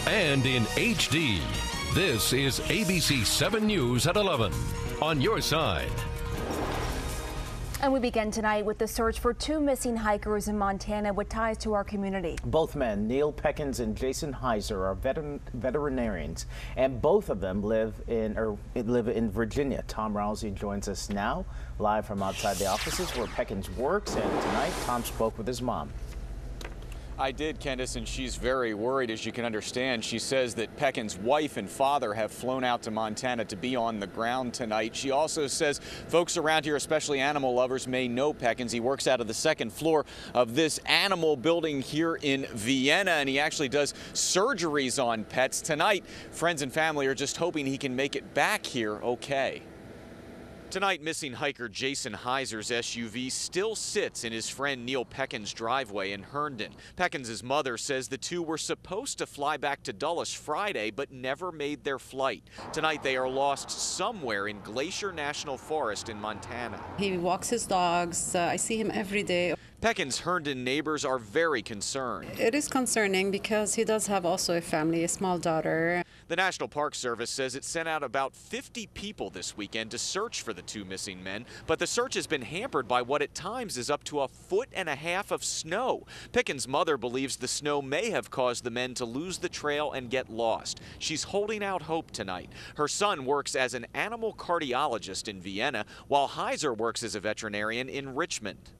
and in HD. This is ABC 7 News at 11 on your side. And we begin tonight with the search for two missing hikers in Montana with ties to our community. Both men, Neil Peckins and Jason Heiser, are veterinarians, and both of them live in Virginia. Tom Rousey joins us now, live from outside the offices where Peckins works, and tonight Tom spoke with his mom. I did, Candace, and she's very worried, as you can understand. She says that Peckins' wife and father have flown out to Montana to be on the ground tonight. She also says folks around here, especially animal lovers, may know Peckins. He works out of the second floor of this animal building here in Vienna, and he actually does surgeries on pets. Tonight, friends and family are just hoping he can make it back here okay. Tonight, missing hiker Jason Heiser's SUV still sits in his friend Neil Peckins' driveway in Herndon. Peckins' mother says the two were supposed to fly back to Dulles Friday, but never made their flight. Tonight, they are lost somewhere in Glacier National Forest in Montana. He walks his dogs. I see him every day. Peckins' Herndon neighbors are very concerned. It is concerning because he does have also a family, a small daughter. The National Park Service says it sent out about 50 people this weekend to search for the two missing men, but the search has been hampered by what at times is up to 1.5 feet of snow. Peckins' mother believes the snow may have caused the men to lose the trail and get lost. She's holding out hope tonight. Her son works as an animal cardiologist in Vienna, while Heiser works as a veterinarian in Richmond.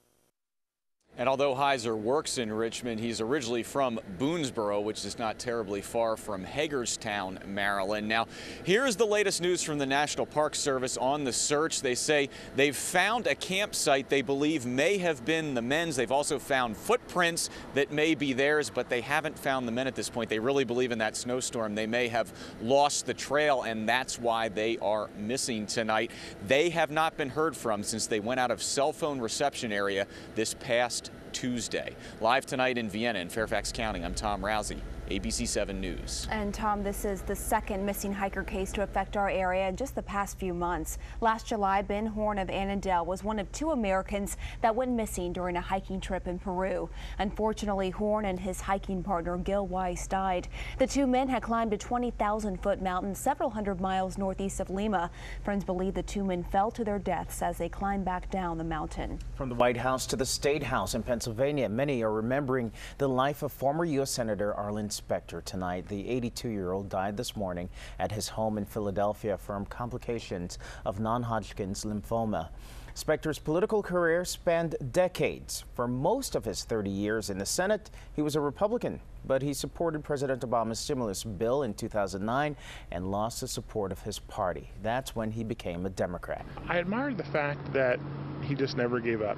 And although Heiser works in Richmond, he's originally from Boonesboro, which is not terribly far from Hagerstown, Maryland. Now, here's the latest news from the National Park Service on the search. They say they've found a campsite they believe may have been the men's. They've also found footprints that may be theirs, but they haven't found the men at this point. They really believe in that snowstorm they may have lost the trail, and that's why they are missing tonight. They have not been heard from since they went out of cell phone reception area this past Tuesday. Live tonight in Vienna and Fairfax County, I'm Tom Rousey, ABC 7 News. And Tom, this is the second missing hiker case to affect our area in just the past few months. Last July, Ben Horn of Annandale was one of two Americans that went missing during a hiking trip in Peru. Unfortunately, Horn and his hiking partner Gil Weiss died. The two men had climbed a 20,000-foot mountain several hundred miles northeast of Lima. Friends believe the two men fell to their deaths as they climbed back down the mountain. From the White House to the State House in Pennsylvania, many are remembering the life of former U.S. Senator Arlen Specter tonight. The 82-year-old died this morning at his home in Philadelphia from complications of non-Hodgkin's lymphoma. Specter's political career spanned decades. For most of his 30 years in the Senate, he was a Republican, but he supported President Obama's stimulus bill in 2009 and lost the support of his party. That's when he became a Democrat. I admired the fact that he just never gave up,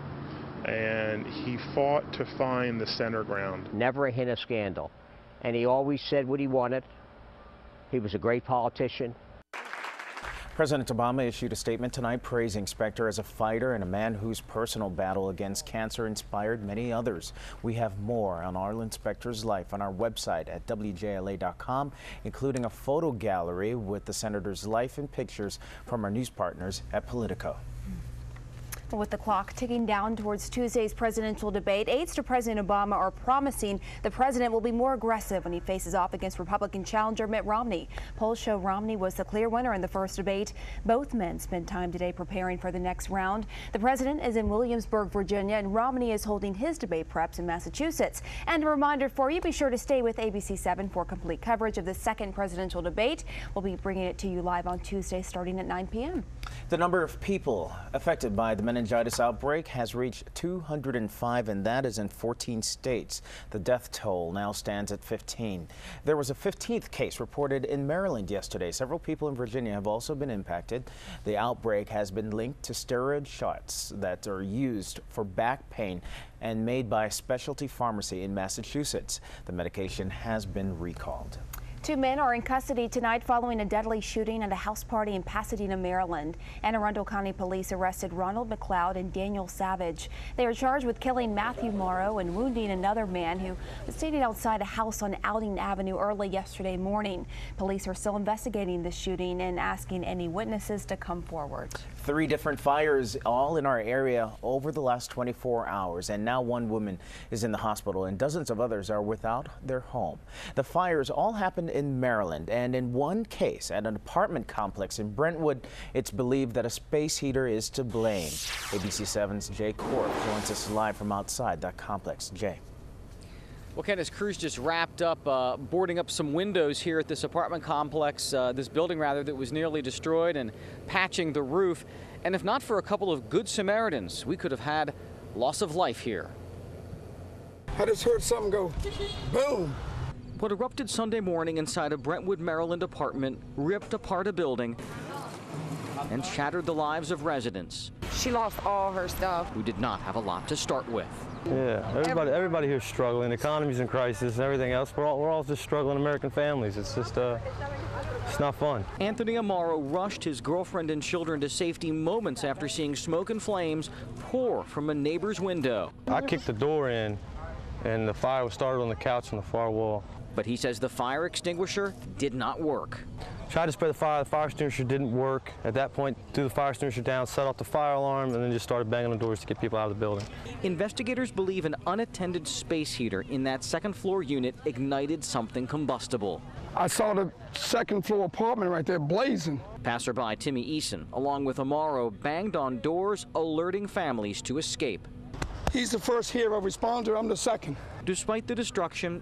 and he fought to find the center ground. Never a hint of scandal. And he always said what he wanted. He was a great politician. President Obama issued a statement tonight praising Specter as a fighter and a man whose personal battle against cancer inspired many others. We have more on Arlen Specter's life on our website at WJLA.com, including a photo gallery with the senator's life and pictures from our news partners at Politico. With the clock ticking down towards Tuesday's presidential debate, aides to President Obama are promising the president will be more aggressive when he faces off against Republican challenger Mitt Romney. Polls show Romney was the clear winner in the first debate. Both men spent time today preparing for the next round. The president is in Williamsburg, Virginia, and Romney is holding his debate preps in Massachusetts. And a reminder for you, be sure to stay with ABC 7 for complete coverage of the second presidential debate. We'll be bringing it to you live on Tuesday starting at 9 p.m. The number of people affected by the meningitis outbreak has reached 205, and that is in 14 states. The death toll now stands at 15. There was a 15th case reported in Maryland yesterday. Several people in Virginia have also been impacted. The outbreak has been linked to steroid shots that are used for back pain and made by a specialty pharmacy in Massachusetts. The medication has been recalled. Two men are in custody tonight following a deadly shooting at a house party in Pasadena, Maryland. Anne Arundel County Police arrested Ronald McLeod and Daniel Savage. They are charged with killing Matthew Morrow and wounding another man who was standing outside a house on Outing Avenue early yesterday morning. Police are still investigating the shooting and asking any witnesses to come forward. 3 different fires all in our area over the last 24 hours, and now one woman is in the hospital and dozens of others are without their home. The fires all happened in Maryland. And in one case at an apartment complex in Brentwood, it's believed that a space heater is to blame. ABC 7's Jay Korf joins us live from outside that complex. Jay. Well, Candace, crews just wrapped up boarding up some windows here at this apartment complex, this building rather, that was nearly destroyed, and patching the roof. And if not for a couple of good Samaritans, we could have had loss of life here. I just heard something go boom. What erupted Sunday morning inside a Brentwood, Maryland apartment ripped apart a building and shattered the lives of residents. She lost all her stuff. Who did not have a lot to start with. Yeah, everybody here's struggling. The economy's in crisis and everything else. We're all just struggling American families. It's just, it's not fun. Anthony Amaro rushed his girlfriend and children to safety moments after seeing smoke and flames pour from a neighbor's window. I kicked the door in, and the fire was started on the couch on the far wall. But he says the fire extinguisher did not work. Tried to spray the fire extinguisher didn't work. At that point, threw the fire extinguisher down, set off the fire alarm, and then just started banging on doors to get people out of the building. Investigators believe an unattended space heater in that second floor unit ignited something combustible. I saw the second floor apartment right there blazing. Passerby Timmy Eason, along with Amaro, banged on doors, alerting families to escape. He's the first hero responder, I'm the second. Despite the destruction,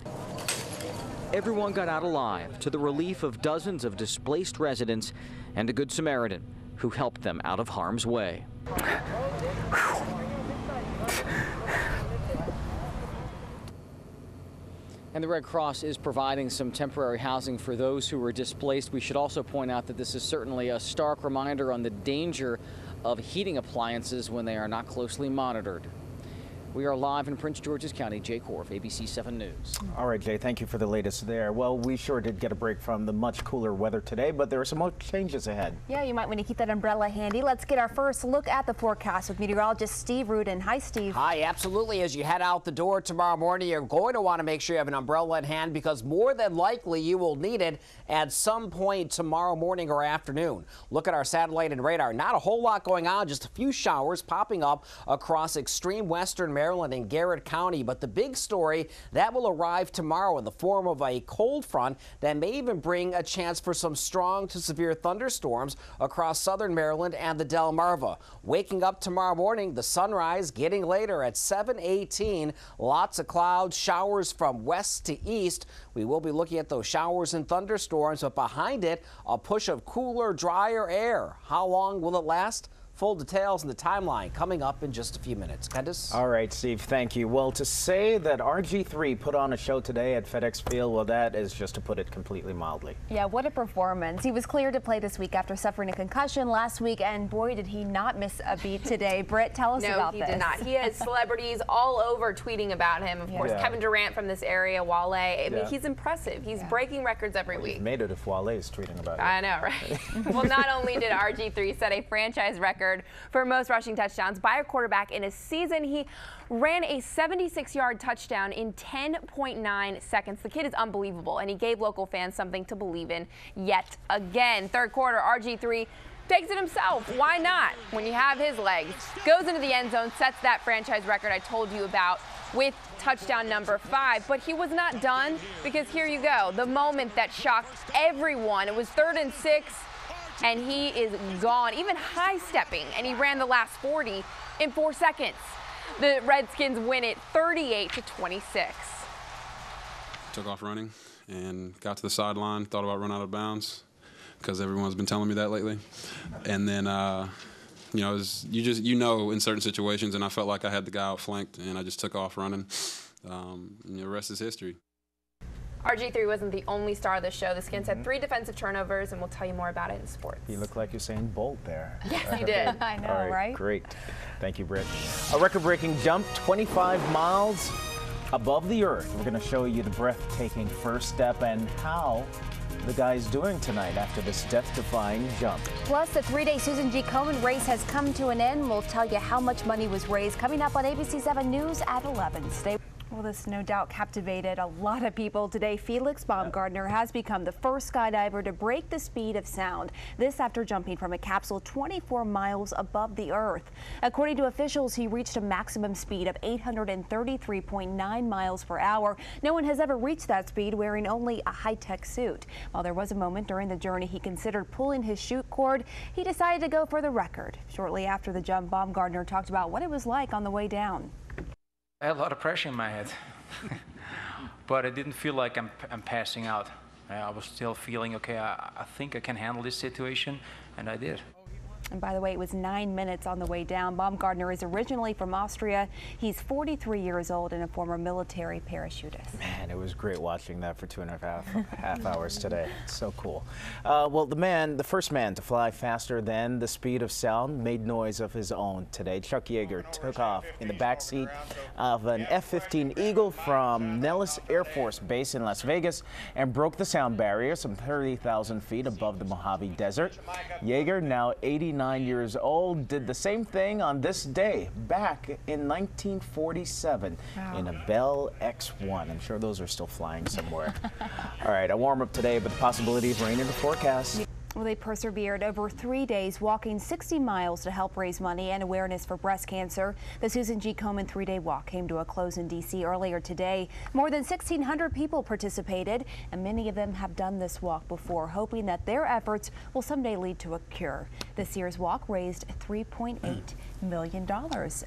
everyone got out alive, to the relief of dozens of displaced residents and a Good Samaritan who helped them out of harm's way. And the Red Cross is providing some temporary housing for those who were displaced. We should also point out that this is certainly a stark reminder on the danger of heating appliances when they are not closely monitored. We are live in Prince George's County. Jay Korf, ABC 7 News. All right, Jay, thank you for the latest there. Well, we sure did get a break from the much cooler weather today, but there are some more changes ahead. Yeah, you might want to keep that umbrella handy. Let's get our first look at the forecast with meteorologist Steve Rudin. Hi, Steve. Hi, absolutely. As you head out the door tomorrow morning, you're going to want to make sure you have an umbrella in hand because more than likely you will need it at some point tomorrow morning or afternoon. Look at our satellite and radar. Not a whole lot going on, just a few showers popping up across extreme western Maryland and Garrett County. But the big story that will arrive tomorrow in the form of a cold front that may even bring a chance for some strong to severe thunderstorms across southern Maryland and the Delmarva. Waking up tomorrow morning, the sunrise getting later at 7:18. Lots of clouds, showers from west to east. We will be looking at those showers and thunderstorms, but behind it, a push of cooler, drier air. How long will it last? Full details in the timeline coming up in just a few minutes. Candace? All right, Steve, thank you. Well, to say that RG3 put on a show today at FedEx Field, well, that is just to put it completely mildly. Yeah, what a performance. He was cleared to play this week after suffering a concussion last week, and boy, did he not miss a beat today. Britt, tell us about this. No, he did not. He has celebrities all over tweeting about him. Of course, Kevin Durant from this area, Wale. I mean, he's impressive. He's breaking records every week. He's made it if Wale is tweeting about it. I know, right? Well, not only did RG3 set a franchise record for most rushing touchdowns by a quarterback in a season, he ran a 76-yard touchdown in 10.9 seconds. The kid is unbelievable, and he gave local fans something to believe in yet again. Third quarter, RG3 takes it himself. Why not? When you have his legs. Goes into the end zone, sets that franchise record I told you about with touchdown number 5. But he was not done, because here you go. The moment that shocked everyone. It was 3rd and 6. And he is gone, even high-stepping, and he ran the last 40 in 4 seconds. The Redskins win it 38-26. Took off running and got to the sideline, thought about running out of bounds because everyone's been telling me that lately. And then, you know, you know in certain situations, and I felt like I had the guy outflanked, and I just took off running. And the rest is history. RG3 wasn't the only star of the show. The Skins had 3 defensive turnovers, and we'll tell you more about it in sports. You look like Usain Bolt there. Yes, you did. I know, All right? Great. Thank you, Britt. A record-breaking jump, 25 miles above the earth. We're going to show you the breathtaking first step and how the guy's doing tonight after this death-defying jump. Plus, the 3-day Susan G. Komen race has come to an end. We'll tell you how much money was raised coming up on ABC 7 News at 11. Stay. Well, this no doubt captivated a lot of people today. Felix Baumgartner has become the first skydiver to break the speed of sound. This after jumping from a capsule 24 miles above the Earth. According to officials, he reached a maximum speed of 833.9 miles per hour. No one has ever reached that speed wearing only a high-tech suit. While there was a moment during the journey he considered pulling his chute cord, he decided to go for the record. Shortly after the jump, Baumgartner talked about what it was like on the way down. I had a lot of pressure in my head, but I didn't feel like I'm passing out. I was still feeling, okay, I think I can handle this situation, and I did. And by the way, it was 9 minutes on the way down. Baumgartner is originally from Austria. He's 43 years old and a former military parachutist. Man, it was great watching that for 2.5 hours today. So cool. Well, the first man to fly faster than the speed of sound, made noise of his own today. Chuck Yeager took off in the backseat of an F-15 Eagle from Nellis Air Force Base in Las Vegas and broke the sound barrier some 30,000 feet above the Mojave Desert. Yeager, now 89 years old, did the same thing on this day back in 1947 in a Bell X-1. I'm sure those are still flying somewhere. All right, a warm up today, but the possibility of rain in the forecast. Well, they persevered over 3 days, walking 60 miles to help raise money and awareness for breast cancer. The Susan G. Komen 3-day walk came to a close in D.C. earlier today. More than 1,600 people participated, and many of them have done this walk before, hoping that their efforts will someday lead to a cure. This year's walk raised $3.8 million,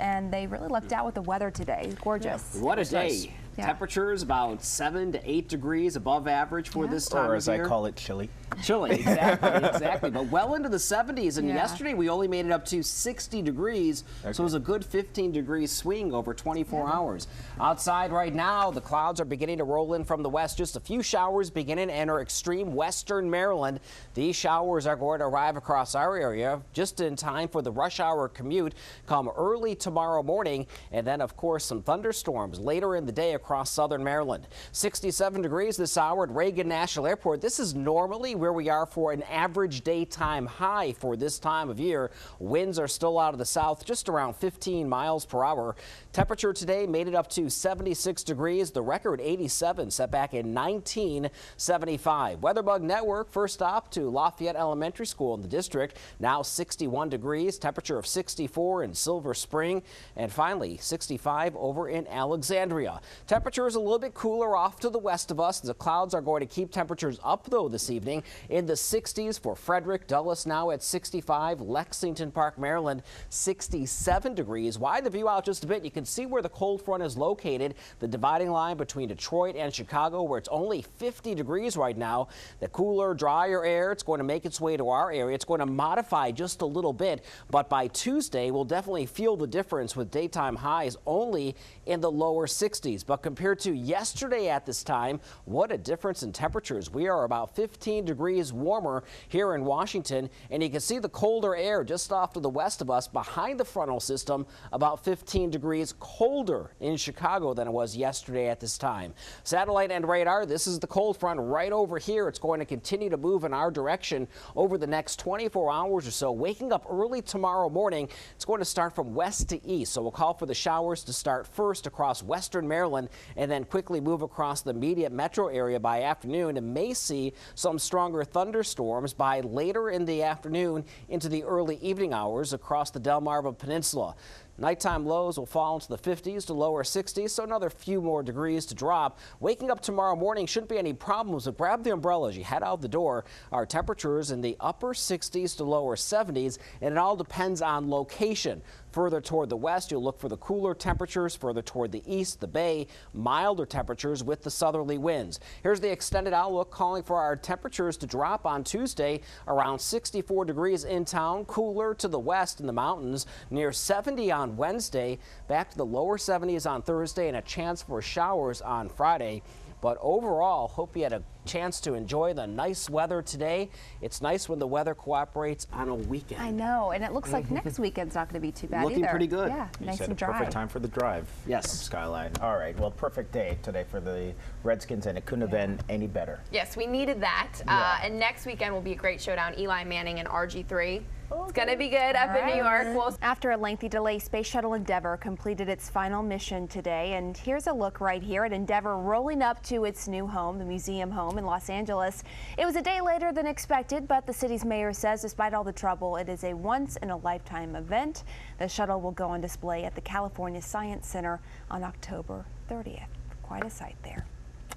and they really lucked out with the weather today. Gorgeous. What a day. Nice. Yeah. Temperatures about 7 to 8 degrees above average for this time of year. Or as I call it, chilly. Chilly, exactly, exactly. But well into the 70s, and yesterday we only made it up to 60 degrees, so it was a good 15-degree swing over 24 hours. Outside right now, the clouds are beginning to roll in from the west. Just a few showers beginning to enter extreme western Maryland. These showers are going to arrive across our area just in time for the rush hour commute come early tomorrow morning, and then, of course, some thunderstorms later in the day across southern Maryland. 67 degrees this hour at Reagan National Airport. This is normally where we are for an average daytime high for this time of year. Winds are still out of the south, just around 15 miles per hour. Temperature today made it up to 76 degrees. The record 87 set back in 1975. Weatherbug Network first stop to Lafayette Elementary School in the district. Now 61 degrees, temperature of 64 in Silver Spring, and finally 65 over in Alexandria. Temperature is a little bit cooler off to the west of us. The clouds are going to keep temperatures up though this evening in the 60s for Frederick. Dulles now at 65. Lexington Park, Maryland 67 degrees. Widen the view out just a bit. You can see where the cold front is located, the dividing line between Detroit and Chicago, where it's only 50 degrees right now. The cooler, drier air, it's going to make its way to our area. It's going to modify just a little bit, but by Tuesday we'll definitely feel the difference with daytime highs only in the lower 60s. But compared to yesterday at this time, what a difference in temperatures. We are about 15 degrees warmer here in Washington, and you can see the colder air just off to the west of us behind the frontal system, about 15 degrees colder in Chicago than it was yesterday at this time. Satellite and radar, this is the cold front right over here. It's going to continue to move in our direction over the next 24 hours or so. Waking up early tomorrow morning, it's going to start from west to east, so we'll call for the showers to start first across western Maryland and then quickly move across the immediate metro area by afternoon, and may see some stronger thunderstorms by later in the afternoon into the early evening hours across the Delmarva Peninsula. Nighttime lows will fall into the 50s to lower 60s, so another few more degrees to drop. Waking up tomorrow morning shouldn't be any problems, but grab the umbrella as you head out the door. Our temperatures in the upper 60s to lower 70s, and it all depends on location. Further toward the west, you'll look for the cooler temperatures. Further toward the east, the bay, milder temperatures with the southerly winds. Here's the extended outlook calling for our temperatures to drop on Tuesday around 64 degrees in town, cooler to the west in the mountains, near 70 on Wednesday, back to the lower 70s on Thursday, and a chance for showers on Friday. But overall, hope you had a chance to enjoy the nice weather today. It's nice when the weather cooperates on a weekend. I know, and it looks like next weekend's not going to be too bad Looking either. pretty good. Yeah, You nice said and dry. Perfect time for the drive. Yes. Skyline. All right. Well, perfect day today for the Redskins, and it couldn't have been any better. Yes, we needed that. And next weekend will be a great showdown. Eli Manning and RG3. It's going to be good up in New York. After a lengthy delay, Space Shuttle Endeavour completed its final mission today. And here's a look right here at Endeavour rolling up to its new home, the museum home in Los Angeles. It was a day later than expected, but the city's mayor says despite all the trouble, it is a once-in-a-lifetime event. The shuttle will go on display at the California Science Center on October 30th. Quite a sight there.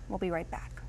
We'll be right back.